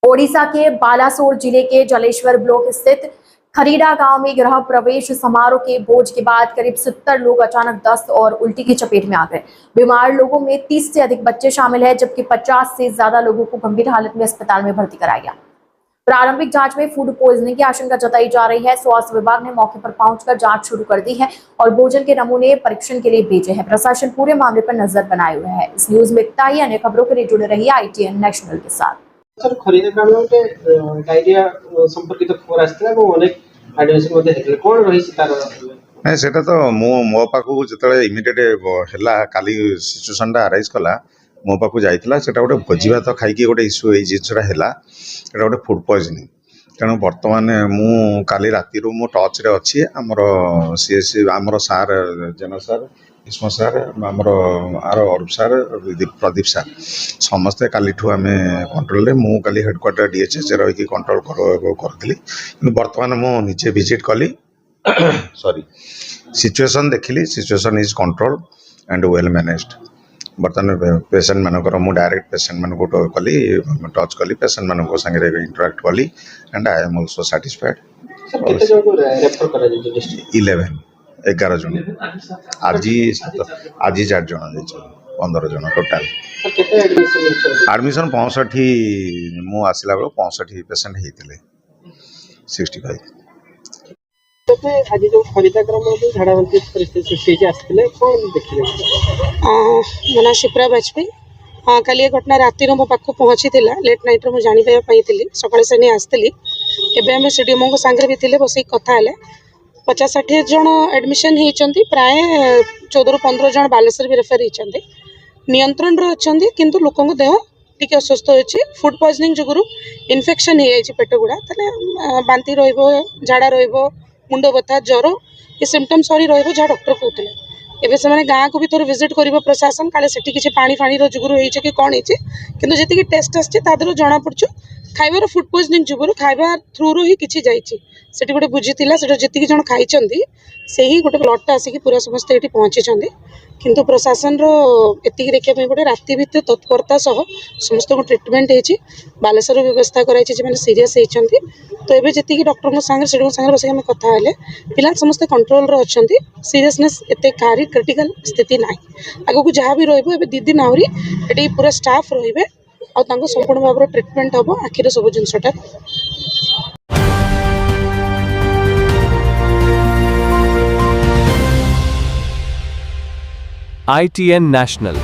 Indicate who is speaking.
Speaker 1: ओडिशा के बालासोर जिले के जलेश्वर ब्लॉक स्थित खरीड़ा गांव में गृह प्रवेश समारोह के भोज के बाद करीब 70 लोग अचानक दस्त और उल्टी की चपेट में आ गए। बीमार लोगों में 30 से अधिक बच्चे शामिल हैं, जबकि 50 से ज्यादा लोगों को गंभीर हालत में अस्पताल में भर्ती कराया गया। प्रारंभिक जांच में फूड पॉइजनिंग की आशंका जताई जा रही है। स्वास्थ्य विभाग ने मौके पर पहुंचकर जांच शुरू कर दी है और भोजन के नमूने परीक्षण के लिए भेजे हैं। प्रशासन पूरे मामले पर नजर बनाए हुए है। इस न्यूज में इतना ही। अन्य खबरों के लिए जुड़े रहिए ITN नेशनल के साथ।
Speaker 2: सर खरीदा ग्राम में डायरिया संपर्कित खबर आसला और अनेक एडमिशन मध्ये हेतले कोन रही तार
Speaker 3: नहीं सेटा तो मो पाखु जतले इमिडिएट हैला काली सिचुएशन टा अराइज कला मो पाखु जाइतला सेटा गोटे भोजी भात खाइकी गोटे इश्यू ए जिनसटा हैला सेटा गोटे फूड पॉइजनिंग। तेणु बर्तमान मु काली राति रो मो टच रे अछि हमर सीएससी हमर सार जन सार भीष्म सार आमर आर अरूप सार प्रदीप सार समस्ते काली आम कंट्रोल रे मु काली हेडक्वार्टर DHS रही कंट्रोल करी बर्तमान मु निजे विजिट कली सॉरी सिचुएशन देखिली situation is control and well managed. बर्तमान पेशेंट मानकर मु डायरेक्ट पेशेंट मान को कली टच कली पेशेंट मान संगे इंटराक्ट कली and I am also satisfied. 11 जन आज 4 जन 15 जन टोटाल एडमिशन 65 मु आसला बेल 65 पेशेंट होते 65।
Speaker 2: आज जो खरीदा क्रम में झाड़ाबांती परिस्थिति सृष्टि आसते कौन देखिए
Speaker 4: मो ना शिप्रा बाजपेयी काली घटना राति मो पाख पहुँची लेट नाइट में जानी सकाଳେ से नहीं आसती एवं आम सीडीएमओ को सांगे भी थे बस कथा 50-60 जन एडमिशन होती प्राय 14 ରୁ 15 जन बालेश्वर भी रेफर होती नियंत्रण अच्छा किंतु लोकों देह टी अस्वस्थ होती फूड पॉइजनिंग जो इन्फेक्शन हो जाए पेट गुड़ा बांती झाड़ा मुंड बता ज्वर ये सिम्पटम्स सरी रहा डॉक्टर कहते एवं से गाँव को भी थोड़ा विजिट कर प्रशासन काले से किसी पानी फाणी जुगुरु हो कि कौन होती कि जी टेस्ट आसर जना पड़ू खाइबार फूड पॉइजनिंग जुगुरु खाइबा थ्रू रू ही किसी जाती गोटे बुझी जी जन खाई से ही गोटे ब्लडटा आसिक पूरा समस्त ये पहुँची किंतु प्रशासन एति देखा गोटे राति भितर तत्परता सह समस्त को ट्रिटमेंट होती बालेश्वर व्यवस्था कराई सीरीयस होती तो ये जी डॉक्टर सागर बस आम कथा पिला समस्त कंट्रोल अच्छा सीरीयसनेस एत काहारी क्रिटिकल स्थिति ना आगक जहाँ भी रे 2 दिन आहरी ये पूरा स्टाफ रे और संपूर्ण भाव ट्रिटमेंट हम आखिर सब जिनसटा।
Speaker 5: ITN National